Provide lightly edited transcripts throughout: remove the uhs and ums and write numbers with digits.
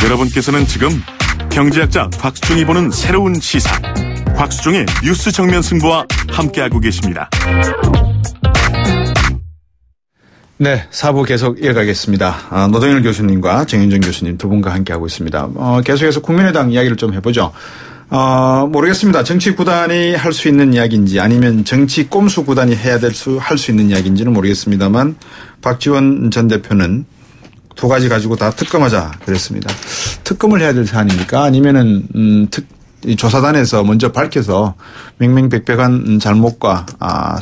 여러분께서는 지금 경제학자 곽수중이 보는 새로운 시사, 곽수중의 뉴스 정면 승부와 함께하고 계십니다. 네, 4부 계속 이어가겠습니다. 노동일 교수님과 정현정 교수님 두 분과 함께하고 있습니다. 계속해서 국민의당 이야기를 좀 해보죠. 모르겠습니다. 정치 구단이 할 수 있는 이야기인지 아니면 정치 꼼수 구단이 할 수 있는 이야기인지는 모르겠습니다만 박지원 전 대표는 두 가지 가지고 다 특검하자 그랬습니다. 특검을 해야 될 사안입니까? 아니면은 조사단에서 먼저 밝혀서 명명백백한 잘못과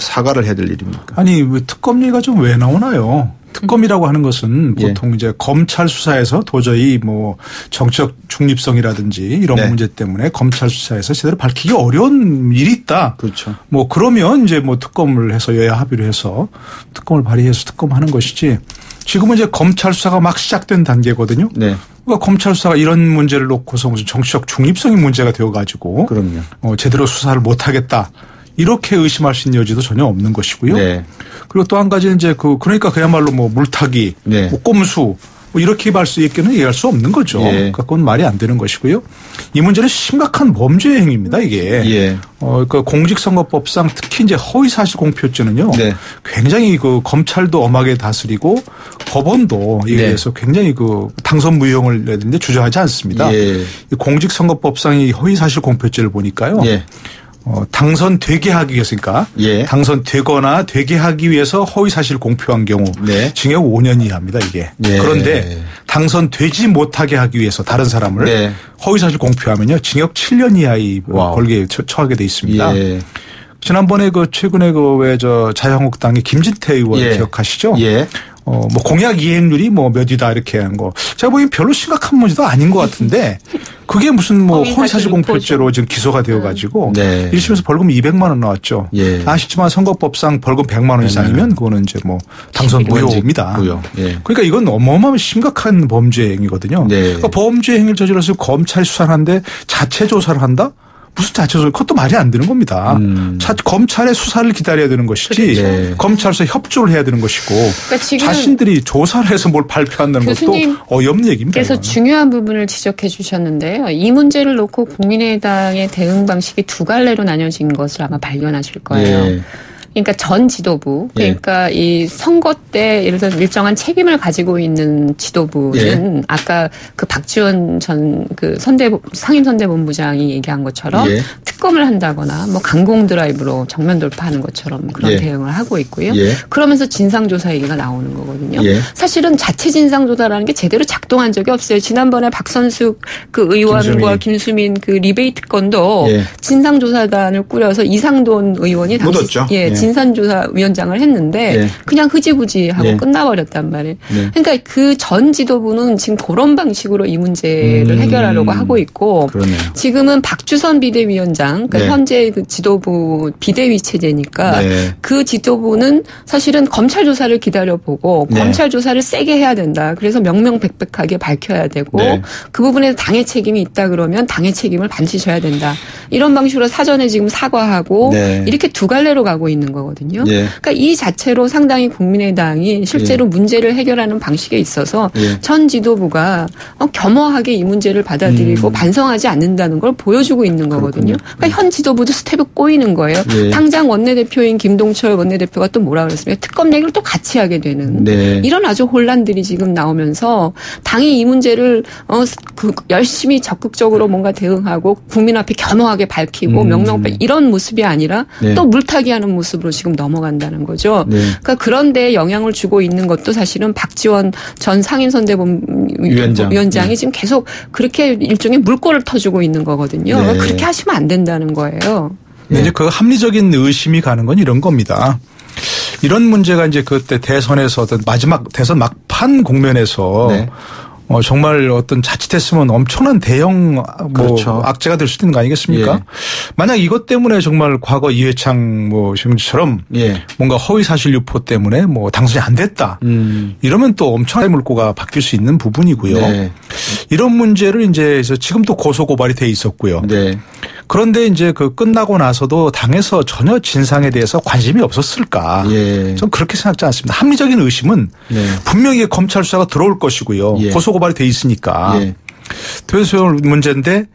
사과를 해야 될 일입니까? 아니 왜 특검 얘기가 좀 왜 나오나요? 특검이라고 하는 것은 보통 이제 검찰 수사에서 도저히 뭐 정치적 중립성이라든지 이런 문제 때문에 검찰 수사에서 제대로 밝히기 어려운 일이 있다. 그렇죠. 뭐 그러면 이제 뭐 특검을 해서 여야 합의를 해서 특검을 발의해서 특검하는 것이지. 지금은 이제 검찰 수사가 막 시작된 단계거든요. 네. 그러니까 검찰 수사가 이런 문제를 놓고서 무슨 정치적 중립성이 문제가 되어가지고 그럼요. 제대로 수사를 못하겠다. 이렇게 의심할 수 있는 여지도 전혀 없는 것이고요. 네. 그리고 또 한 가지는 이제 그러니까 그야말로 뭐 물타기, 네. 뭐 꼼수 뭐 이렇게 할 수 있게는 이해할 수 없는 거죠. 예. 그러니까 그건 말이 안 되는 것이고요. 이 문제는 심각한 범죄 행위입니다. 이게. 예. 그러니까 공직선거법상 특히 이제 허위사실 공표죄는요. 네. 굉장히 검찰도 엄하게 다스리고 법원도 이에 대해서 굉장히 당선 무효형을 내는데 주저하지 않습니다. 예. 공직선거법상 이 허위사실 공표죄를 보니까요. 예. 당선되게 하기 위해서니까 당선되거나 되게 하기 위해서 허위사실 공표한 경우 징역 5년 이하입니다 이게. 그런데 당선되지 못하게 하기 위해서 다른 사람을 허위사실 공표하면요 징역 7년 이하의 벌기에 처하게 돼 있습니다. 지난번에 최근에 자유한국당의 김진태 의원 기억하시죠? 뭐 공약 이행률이 몇 위다 이렇게 한 거. 제가 보기엔 별로 심각한 문제도 아닌 것 같은데 그게 무슨 허위사실 공표죄로 지금 기소가 되어가지고 1심에서 벌금 200만 원 나왔죠. 아시지만 선거법상 벌금 100만 원 이상이면 그거는 이제 당선 무효입니다. 그러니까 이건 어마어마한 심각한 범죄 행위거든요. 그러니까 범죄 행위를 저질러서 검찰이 수사를 하는데 자체 조사를 한다? 무슨 자체 조사? 그것도 말이 안 되는 겁니다. 검찰의 수사를 기다려야 되는 것이지 검찰에서 협조를 해야 되는 것이고 그러니까 자신들이 조사를 해서 뭘 발표한다는 것도 어이없는 얘기입니다. 그래서 중요한 부분을 지적해 주셨는데요. 이 문제를 놓고 국민의당의 대응 방식이 두 갈래로 나뉘어진 것을 아마 발견하실 거예요. 그러니까 전 지도부, 그러니까 이 선거 때 예를 들어서 일정한 책임을 가지고 있는 지도부는 아까 박지원 전 상임선대본부장이 얘기한 것처럼 특검을 한다거나 강공 드라이브로 정면 돌파하는 것처럼 그런 대응을 하고 있고요. 그러면서 진상조사 얘기가 나오는 거거든요. 사실은 자체 진상조사라는 게 제대로 작동한 적이 없어요. 지난번에 박선숙 의원과 김수민 리베이트 건도 진상조사단을 꾸려서 이상돈 의원이 당시 진상조사위원장을 했는데 그냥 흐지부지 하고 끝나버렸단 말이에요. 그러니까 그 전 지도부는 지금 그런 방식으로 이 문제를 해결하려고 하고 있고 지금은 박주선 비대위원장 그러니까 현재 지도부 비대위 체제니까 그 지도부는 사실은 검찰 조사를 기다려보고 검찰 조사를 세게 해야 된다. 그래서 명명백백하게 밝혀야 되고 그 부분에서 당의 책임이 있다 그러면 당의 책임을 반드시 져야 된다. 이런 방식으로 사전에 지금 사과하고 이렇게 두 갈래로 가고 있는 거거든요. 그러니까 이 자체로 상당히 국민의당이 실제로 문제를 해결하는 방식에 있어서 전 지도부가 겸허하게 이 문제를 받아들이고 반성하지 않는다는 걸 보여주고 있는 거거든요. 그러니까 현 지도부도 스텝을 꼬이는 거예요. 당장 원내대표인 김동철 원내대표가 또 뭐라 그랬습니까? 특검 얘기를 또 같이 하게 되는 이런 아주 혼란들이 지금 나오면서 당이 이 문제를 열심히 적극적으로 뭔가 대응하고 국민 앞에 겸허하게 밝히고 명명백 이런 모습이 아니라 또 물타기하는 모습으로 지금 넘어간다는 거죠. 그러니까 그런데 영향을 주고 있는 것도 사실은 박지원 전 상임선대위원장이 지금 계속 그렇게 일종의 물꼬를 터주고 있는 거거든요. 그렇게 하시면 안 된다는 거예요. 이제 그 합리적인 의심이 가는 건 이런 겁니다. 이런 문제가 이제 그때 대선에서 어떤 마지막 대선 막판 국면에서 정말 어떤 자칫했으면 엄청난 대형 악재가 될 수도 있는 거 아니겠습니까? 만약 이것 때문에 정말 과거 이회창 시민처럼 뭔가 허위사실 유포 때문에 당선이 안 됐다. 이러면 또 엄청난 물꼬가 바뀔 수 있는 부분이고요. 이런 문제를 이제 지금 또 고소고발이 돼 있었고요. 그런데 이제 끝나고 나서도 당에서 전혀 진상에 대해서 관심이 없었을까? 전 그렇게 생각지 않습니다. 합리적인 의심은 분명히 검찰 수사가 들어올 것이고요. 고소고발이 돼 있으니까. 대세월 문제인데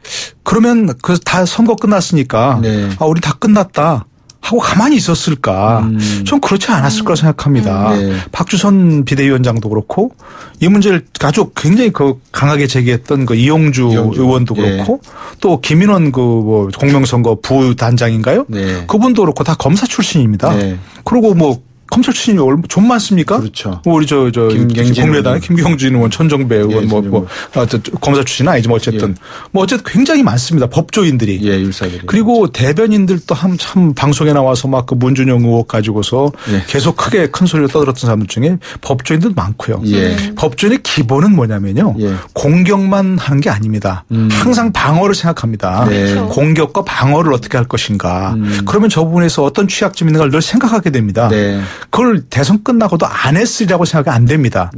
그러면 그 다 선거 끝났으니까 네. 우리 다 끝났다. 하고 가만히 있었을까? 좀 그렇지 않았을 거라 생각합니다. 네. 박주선 비대위원장도 그렇고 이 문제를 아주 굉장히 강하게 제기했던 그 이용주 의원도 그렇고 또 김인원 그 공명선거 부단장인가요? 네. 그분도 그렇고 다 검사 출신입니다. 네. 그리고 검찰 출신이 좀 많습니까? 그렇죠. 우리 국민의당 김경진 의원, 천정배 의원, 검사 출신은 아니지만 어쨌든 어쨌든 굉장히 많습니다. 법조인들이. 예, 율사들이. 그리고 대변인들도 참 방송에 나와서 막 그 문준영 의혹 가지고서 계속 큰 소리로 떠들었던 사람들 중에 법조인들도 많고요. 법조인의 기본은 뭐냐면요. 공격만 하는 게 아닙니다. 항상 방어를 생각합니다. 공격과 방어를 어떻게 할 것인가. 그러면 저 부분에서 어떤 취약점이 있는가를 늘 생각하게 됩니다. 그걸 대선 끝나고도 안 했으리라고 생각이 안 됩니다.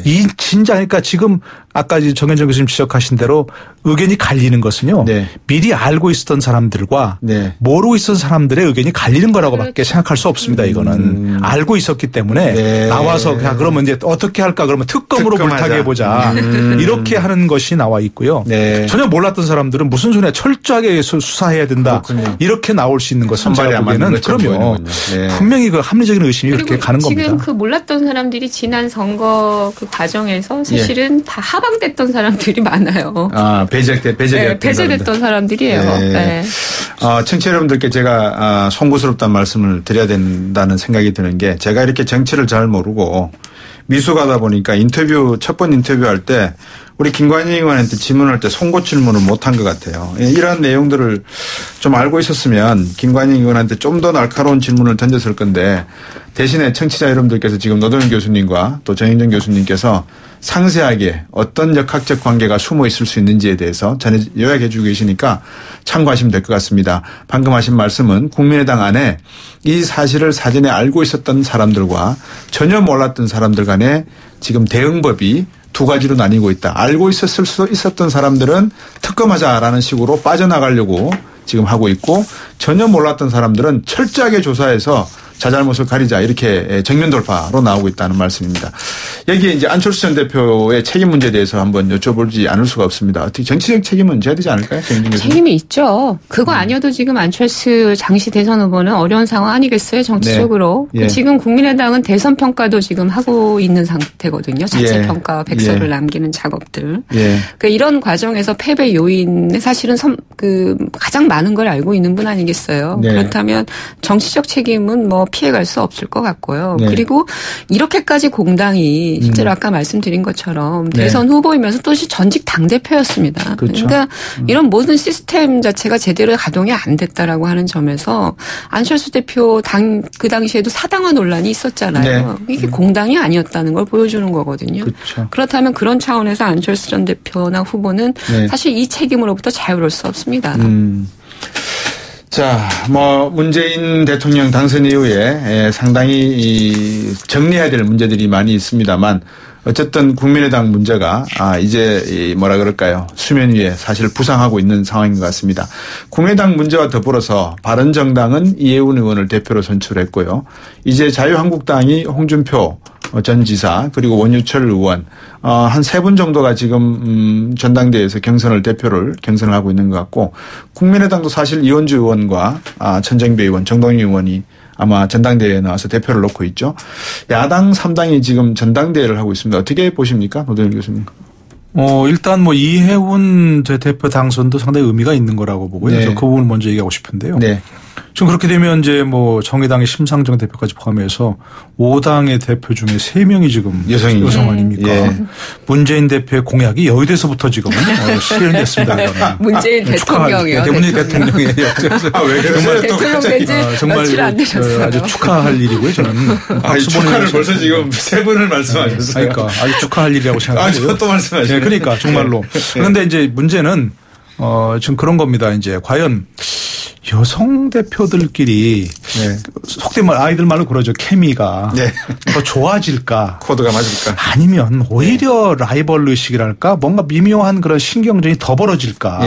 이 진짜니까 지금 아까 정현정 교수님 지적하신 대로 의견이 갈리는 것은요. 미리 알고 있었던 사람들과 모르고 있었던 사람들의 의견이 갈리는 거라고밖에 생각할 수 없습니다. 이거는 알고 있었기 때문에 나와서 그러면 이제 어떻게 할까 그러면 특검으로 물타기 해보자 이렇게 하는 것이 나와 있고요. 전혀 몰랐던 사람들은 무슨 소리야 철저하게 수사해야 된다. 그렇군요. 이렇게 나올 수 있는 것은 제가 보기에는 그럼요. 분명히 그 합리적인 의심이 그렇게 가는 겁니다. 지금 그 몰랐던 사람들이 지난 선거 그 과정에서 사실은 다 하방됐던 사람들이 많아요. 배제됐던 사람들이에요. 청취자 여러분들께 제가 송구스럽다는 말씀을 드려야 된다는 생각이 드는 게 제가 이렇게 정치를 잘 모르고 미숙하다 보니까 첫 번 인터뷰할 때 우리 김관영 의원한테 질문할 때 송곳 질문을 못한 것 같아요. 이러한 내용들을 좀 알고 있었으면 김관영 의원한테 좀 더 날카로운 질문을 던졌을 건데 대신에 청취자 여러분들께서 지금 노동현 교수님과 또 정현정 교수님께서 상세하게 어떤 역학적 관계가 숨어 있을 수 있는지에 대해서 전해 요약해 주고 계시니까 참고하시면 될 것 같습니다. 방금 하신 말씀은 국민의당 안에 이 사실을 사전에 알고 있었던 사람들과 전혀 몰랐던 사람들 간에 지금 대응법이 두 가지로 나뉘고 있다. 알고 있었을 수 있었던 사람들은 특검하자라는 식으로 빠져나가려고 지금 하고 있고 전혀 몰랐던 사람들은 철저하게 조사해서 자잘못을 가리자 이렇게 정면 돌파로 나오고 있다는 말씀입니다. 여기에 이제 안철수 전 대표의 책임 문제에 대해서 한번 여쭤보지 않을 수가 없습니다. 어떻게 정치적 책임은 져야 되지 않을까요? 책임이 있죠. 그거 아니어도 지금 안철수 당시 대선 후보는 어려운 상황 아니겠어요? 정치적으로. 지금 국민의당은 대선 평가도 지금 하고 있는 상태거든요. 자체 평가 백서를 남기는 작업들. 그러니까 이런 과정에서 패배 요인은 사실은 가장 많은 걸 알고 있는 분 아니겠어요? 그렇다면 정치적 책임은 피해갈 수 없을 것 같고요. 그리고 이렇게까지 공당이 실제로 아까 말씀드린 것처럼 대선 후보이면서 또시 전직 당대표였습니다. 그렇죠. 그러니까 이런 모든 시스템 자체가 제대로 가동이 안 됐다라고 하는 점에서 안철수 대표 그 당시에도 사당화 논란이 있었잖아요. 이게 공당이 아니었다는 걸 보여주는 거거든요. 그렇죠. 그렇다면 그런 차원에서 안철수 전 대표나 후보는 사실 이 책임으로부터 자유로울 수 없습니다. 자, 문재인 대통령 당선 이후에 상당히 정리해야 될 문제들이 많이 있습니다만 어쨌든 국민의당 문제가 이제 뭐라 그럴까요? 수면 위에 사실 부상하고 있는 상황인 것 같습니다. 국민의당 문제와 더불어서 바른정당은 이해운 의원을 대표로 선출했고요. 이제 자유한국당이 홍준표 전 지사 그리고 원유철 의원 한 3분 정도가 지금 전당대회에서 대표를 경선을 하고 있는 것 같고 국민의당도 사실 이원주 의원과 천정배 의원, 정동희 의원이 아마 전당대회에 나와서 대표를 놓고 있죠. 야당 3당이 지금 전당대회를 하고 있습니다. 어떻게 보십니까? 노동현 교수님. 일단 이해운 대표 당선도 상당히 의미가 있는 거라고 보고요. 저 그 부분을 먼저 얘기하고 싶은데요. 지금 그렇게 되면 이제 정의당의 심상정 대표까지 포함해서 5당의 대표 중에 3명이 지금 여성 아닙니까? 문재인 대표의 공약이 여의도에서부터 지금 실현됐습니다. 문재인 대통령이요. 문재인 대통령의 왜 그러세요? 정말 아주 축하할 일이고요. 저는 축하를 벌써 지금 3분을 말씀하셨어요. 그러니까 아주 축하할 일이라고 생각하고요. 또 말씀하시네요. 그러니까 정말로. 그런데 이제 문제는 지금 그런 겁니다. 이제 과연 여성 대표들끼리 속된 말 아이들 말로 그러죠. 케미가 더 좋아질까? 코드가 맞을까? 아니면 오히려 라이벌 의식이랄까? 뭔가 미묘한 그런 신경전이 더 벌어질까?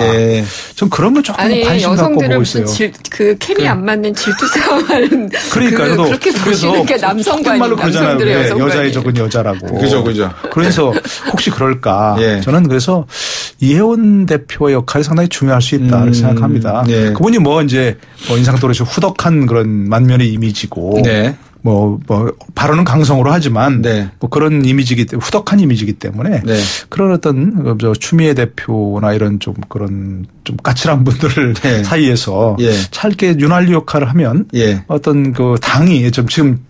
전 그런 걸 조금 관심 갖고 보고 있어요. 그 케미 안 맞는 질투 싸움하는 그러니까 그렇게 보시는 게 남성과 말로 그러잖아요. 여자의 적은 여자라고. 그죠. 그래서 혹시 그럴까? 저는 그래서 이혜원 대표의 역할이 상당히 중요할 수 있다 이렇게 생각합니다. 네. 그분이 뭐 이제 인상적으로 후덕한 그런 만면의 이미지고 네. 발언은 강성으로 하지만 네. 뭐 그런 이미지기 때문에 후덕한 이미지이기 때문에 네. 그런 어떤 추미애 대표나 이런 좀 그런 좀 까칠한 분들 네. 사이에서 예. 찰게 윤활유 역할을 하면 예. 어떤 그 당이 좀 지금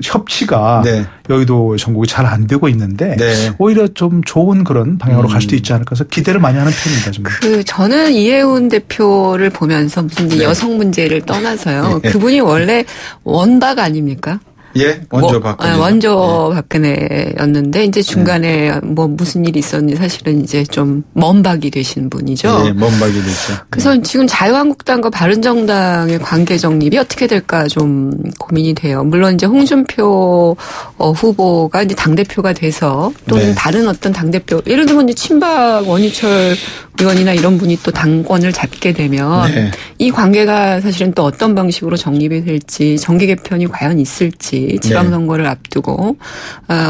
협치가 네. 여의도 전국이 잘 안 되고 있는데 네. 오히려 좀 좋은 그런 방향으로 갈 수도 있지 않을까 해서 기대를 많이 하는 편입니다. 정말. 저는 이혜훈 대표를 보면서 무슨 이제 여성 문제를 떠나서요. 그분이 원래 원박 아닙니까? 예, 원조 박근혜. 원조 박근혜였는데 이제 중간에 뭐 무슨 일이 있었는지 사실은 이제 좀 먼박이 되신 분이죠. 예, 먼박이 됐죠. 그래서 지금 자유한국당과 바른정당의 관계 정립이 어떻게 될까 좀 고민이 돼요. 물론 이제 홍준표 후보가 이제 당대표가 돼서 또는 다른 어떤 당대표, 예를 들면 이제 친박 원유철 의원이나 이런 분이 또 당권을 잡게 되면 이 관계가 사실은 또 어떤 방식으로 정립이 될지, 정계 개편이 과연 있을지, 지방선거를 앞두고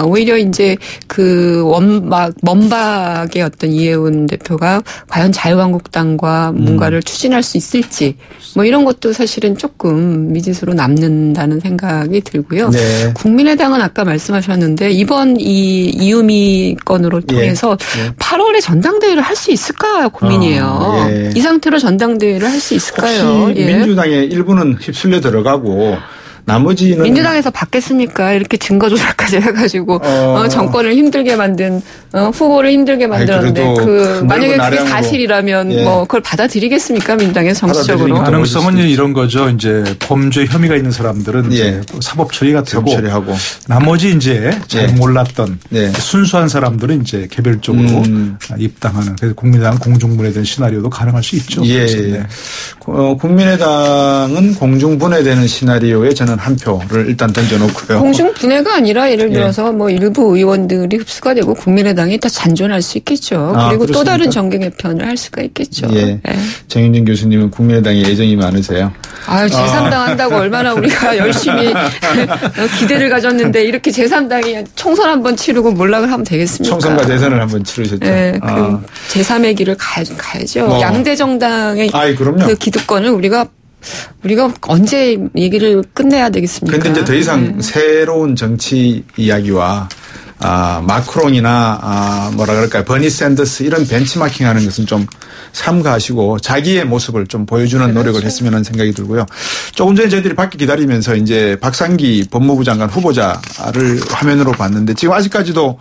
오히려 이제 그 먼박의 어떤 이혜훈 대표가 과연 자유한국당과 뭔가를 추진할 수 있을지 뭐 이런 것도 사실은 조금 미지수로 남는다는 생각이 들고요. 국민의당은 아까 말씀하셨는데 이번 이 이유미 건으로 통해서 8월에 전당대회를 할 수 있을까 고민이에요. 이 상태로 전당대회를 할 수 있을까요? 혹시 민주당의 일부는 휩쓸려 들어가고 나머지는 민주당에서 받겠습니까? 이렇게 증거 조작까지 해가지고 정권을 힘들게 만든 후보를 힘들게 만들었는데 만약에 그게 사실이라면 뭐 그걸 받아들이겠습니까? 민주당에서 정치적으로 가능성은 이런 거죠. 이제 범죄 혐의가 있는 사람들은 이제 사법 처리가 되고 처리하고 나머지 이제 잘 몰랐던 순수한 사람들은 이제 개별적으로 입당하는. 그래서 국민의당은 공중분해되는 시나리오도 가능할 수 있죠. 국민의당은 공중분해되는 시나리오에 저는 한 표를 일단 던져놓고요. 공중분해가 아니라 예를 들어서 뭐 일부 의원들이 흡수가 되고 국민의당이 다 잔존할 수 있겠죠. 그리고 또 다른 정계 개편을 할 수가 있겠죠. 정윤정 교수님은 국민의당에 애정이 많으세요? 제3당 한다고 얼마나 우리가 열심히 기대를 가졌는데 이렇게 제3당이 총선 한번 치르고 몰락을 하면 되겠습니까? 총선과 대선을 한번 치르셨죠. 그 제3의 길을 가야죠. 양대 정당의 그 기득권을 우리가 언제 얘기를 끝내야 되겠습니까? 그런데 이제 더 이상 새로운 정치 이야기와 마크롱이나 뭐라 그럴까요? 버니 샌더스 이런 벤치마킹하는 것은 좀 삼가하시고 자기의 모습을 좀 보여주는 노력을 했으면 하는 생각이 들고요. 조금 전에 저희들이 밖에 기다리면서 이제 박상기 법무부 장관 후보자를 화면으로 봤는데 지금 아직까지도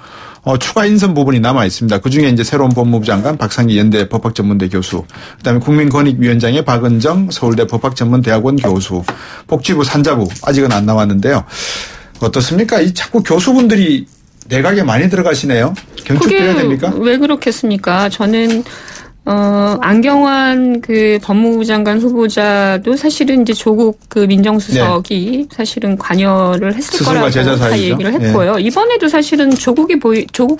추가 인선 부분이 남아 있습니다. 그중에 이제 새로운 법무부 장관 박상기 연대 법학전문대 교수, 그다음에 국민권익위원장의 박은정 서울대 법학전문대학원 교수, 복지부 산자부 아직은 안 나왔는데요. 어떻습니까? 이 자꾸 교수분들이 내각에 많이 들어가시네요. 경축돼야 됩니까? 왜 그렇겠습니까? 저는 안경환 그 법무부 장관 후보자도 사실은 이제 조국 그 민정수석이 사실은 관여를 했을 거라고 다 얘기를 했고요. 이번에도 사실은 조국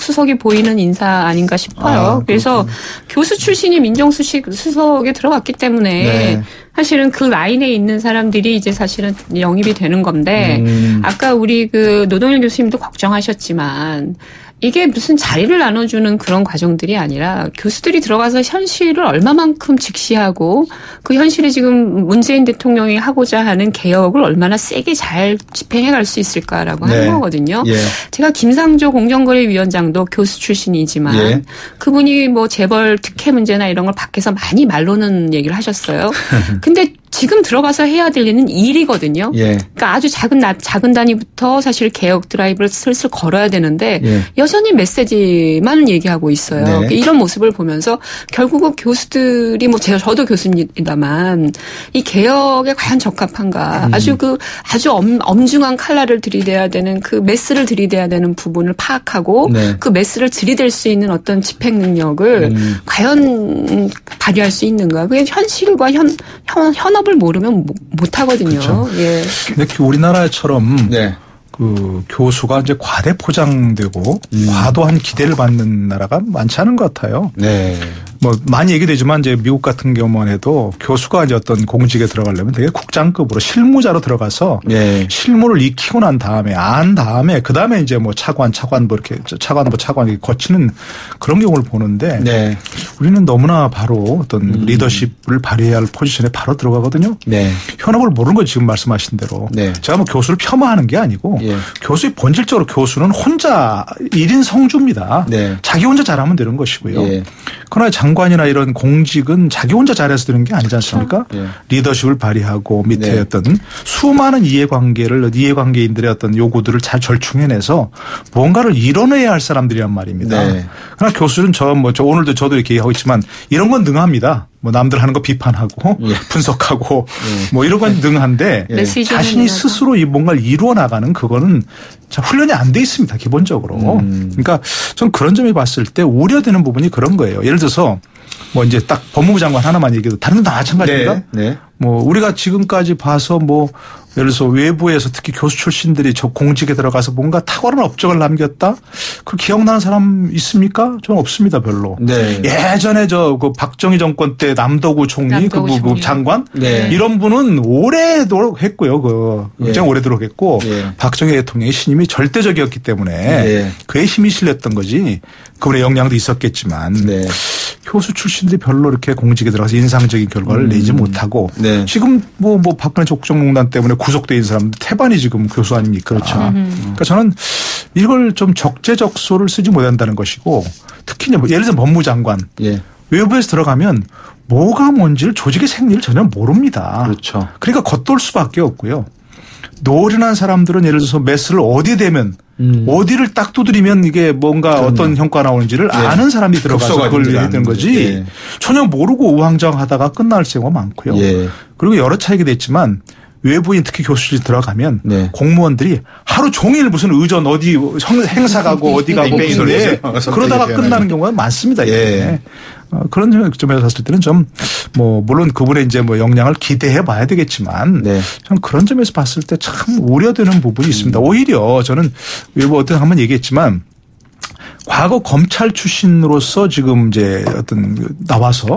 수석이 보이는 인사 아닌가 싶어요. 그래서 교수 출신이 민정수석에 들어갔기 때문에 사실은 그 라인에 있는 사람들이 이제 사실은 영입이 되는 건데 아까 우리 그 노동일 교수님도 걱정하셨지만 이게 무슨 자리를 나눠주는 그런 과정들이 아니라 교수들이 들어가서 현실을 얼마만큼 직시하고 그 현실에 지금 문재인 대통령이 하고자 하는 개혁을 얼마나 세게 잘 집행해 갈 수 있을까라고 하는 거거든요. 제가 김상조 공정거래위원장도 교수 출신이지만 그분이 뭐 재벌 특혜 문제나 이런 걸 밖에서 많이 말로는 얘기를 하셨어요. 근데 지금 들어가서 해야 될 일은 일이거든요. 그러니까 아주 작은 단위부터 사실 개혁 드라이브를 슬슬 걸어야 되는데 여전히 메시지만 얘기하고 있어요. 그러니까 이런 모습을 보면서 결국은 교수들이 저도 교수입니다만 이 개혁에 과연 적합한가 아주 엄중한 칼날을 들이대야 되는 그 메스를 들이대야 되는 부분을 파악하고 그 메스를 들이댈 수 있는 어떤 집행 능력을 과연 발휘할 수 있는가. 그게 현실과 현업을 모르면 못 하거든요. 그렇죠. 근데 우리나라처럼 그 교수가 이제 과대 포장되고 과도한 기대를 받는 나라가 많지 않은 것 같아요. 뭐 많이 얘기되지만 이제 미국 같은 경우만 해도 교수가 이제 어떤 공직에 들어가려면 되게 국장급으로 실무자로 들어가서 실무를 익히고 난 다음에 그 다음에 이제 뭐 차관부 이렇게 차관부 이렇게 거치는 그런 경우를 보는데 우리는 너무나 바로 어떤 리더십을 발휘해야 할 포지션에 바로 들어가거든요. 네. 현업을 모르는 건 지금 말씀하신 대로. 네. 제가 뭐 교수를 폄하하는 게 아니고 예. 교수의 본질적으로 교수는 혼자 1인 성주입니다. 네. 자기 혼자 잘하면 되는 것이고요. 예. 그러나 장관이나 이런 공직은 자기 혼자 잘해서 되는 게 아니지 않습니까? 예. 리더십을 발휘하고 밑에 네. 어떤 수많은 이해관계인들의 어떤 요구들을 잘 절충해내서 무언가를 이뤄내야 할 사람들이란 말입니다. 네. 그러나 교수는 저 오늘도 저도 이렇게 얘기하고 있지만 이런 건 능합니다. 뭐 남들 하는 거 비판하고 예. 분석하고 뭐 이런 건 능한데 자신이 스스로 이 뭔가를 이루어 나가는 그거는 훈련이 안 돼 있습니다. 기본적으로. 그러니까 전 그런 점에 봤을 때 우려되는 부분이 그런 거예요. 예를 들어서 뭐 이제 딱 법무부 장관 하나만 얘기해도 다른 건 다 마찬가지입니다. 네. 네. 뭐 우리가 지금까지 봐서 뭐 예를 들어서 외부에서 특히 교수 출신들이 저 공직에 들어가서 뭔가 탁월한 업적을 남겼다? 그 기억나는 사람 있습니까? 저는 없습니다, 별로. 네. 예전에 그 박정희 정권 때 남도구 총리 그 장관 네. 이런 분은 오래도록 했고요. 굉장히 오래도록 했고 박정희 대통령의 신임이 절대적이었기 때문에 그의 힘이 실렸던 거지. 그분의 역량도 있었겠지만 교수 출신들이 별로 이렇게 공직에 들어가서 인상적인 결과를 내지 못하고 지금 뭐 박근혜 국정농단 때문에 구속돼 있는 사람들 태반이 지금 교수 아닙니까? 그렇죠. 그러니까 저는 이걸 좀 적재적소를 쓰지 못한다는 것이고 특히 예를 들어 법무장관 외부에서 들어가면 뭐가 뭔지를 조직의 생리를 전혀 모릅니다. 그렇죠. 그러니까 겉돌 수밖에 없고요. 노련한 사람들은 예를 들어서 매스를 어디에 대면 어디를 딱 두드리면 이게 뭔가 어떤 효과가 나오는지를 아는 사람이 들어가서 그걸 해야 되는 거지. 전혀 모르고 우왕좌왕하다가 끝날 경우가 많고요. 그리고 여러 차이가 됐지만 외부인 특히 교수실이 들어가면 공무원들이 하루 종일 무슨 의전 어디 행사 가고 어디 가고 그러다가 끝나는 경우가 많습니다. 그런 점에서 봤을 때는 좀 뭐 물론 그분의 이제 뭐 역량을 기대해 봐야 되겠지만 저는 그런 점에서 봤을 때 참 우려되는 부분이 있습니다. 오히려 저는 외부 어떤 한번 얘기했지만 과거 검찰 출신으로서 지금 이제 어떤 나와서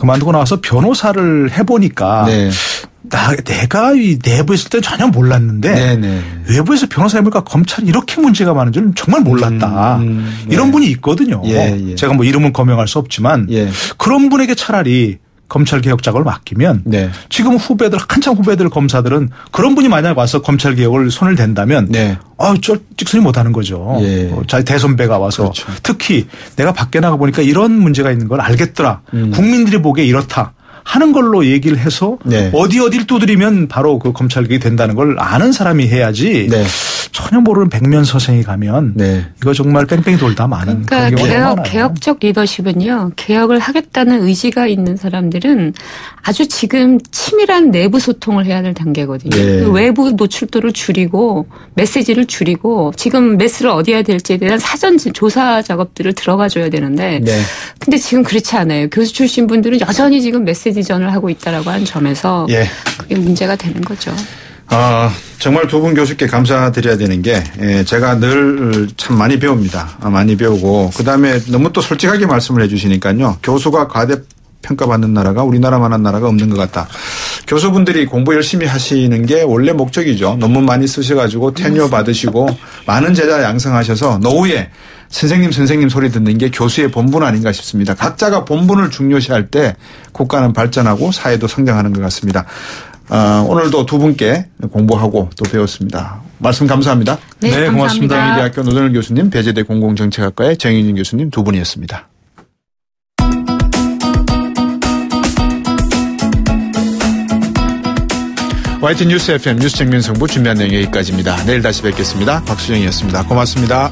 그만두고 나와서 변호사를 해보니까 내가 이 내부에 있을 때 전혀 몰랐는데 외부에서 변호사 해보니까 검찰이 이렇게 문제가 많은 줄은 정말 몰랐다. 이런 분이 있거든요. 제가 뭐 이름은 거명할 수 없지만 그런 분에게 차라리 검찰 개혁 작업을 맡기면 지금 한참 후배들 검사들은 그런 분이 만약 와서 검찰 개혁을 손을 댄다면 찍소리 못하는 거죠. 대선배가 와서 특히 내가 밖에 나가 보니까 이런 문제가 있는 걸 알겠더라. 국민들이 보기에 이렇다. 하는 걸로 얘기를 해서 어디를 두드리면 바로 그 검찰 개혁이 된다는 걸 아는 사람이 해야지 전혀 모르는 백면서생이 가면 이거 정말 뺑뺑이 돌다 많은 그런 경우가 많아요. 개혁적 리더십은요. 개혁을 하겠다는 의지가 있는 사람들은 아주 지금 치밀한 내부 소통을 해야 될 단계거든요. 외부 노출도를 줄이고 메시지를 줄이고 지금 메스를 어디 해야 될지에 대한 사전 조사 작업들을 들어가 줘야 되는데 근데 지금 그렇지 않아요. 교수 출신 분들은 여전히 지금 메시지전을 하고 있다라고 하는 점에서 그게 문제가 되는 거죠. 정말 두 분 교수께 감사드려야 되는 게 제가 늘 참 많이 배웁니다. 많이 배우고 그다음에 너무 또 솔직하게 말씀을 해 주시니까요. 교수가 과대평가받는 나라가 우리나라만한 나라가 없는 것 같다. 교수분들이 공부 열심히 하시는 게 원래 목적이죠. 논문 많이 쓰셔가지고 테뉴어 받으시고 많은 제자 양성하셔서 노후에 선생님 소리 듣는 게 교수의 본분 아닌가 싶습니다. 각자가 본분을 중요시할 때 국가는 발전하고 사회도 성장하는 것 같습니다. 오늘도 두 분께 공부하고 또 배웠습니다. 말씀 감사합니다. 네, 고맙습니다. 대학교 노정일 교수님, 배재대 공공정책학과의 정인진 교수님 두 분이었습니다. YTN 뉴스 FM 뉴스 정면승부 준비한 내용 여기까지입니다. 내일 다시 뵙겠습니다. 박수정이었습니다. 고맙습니다.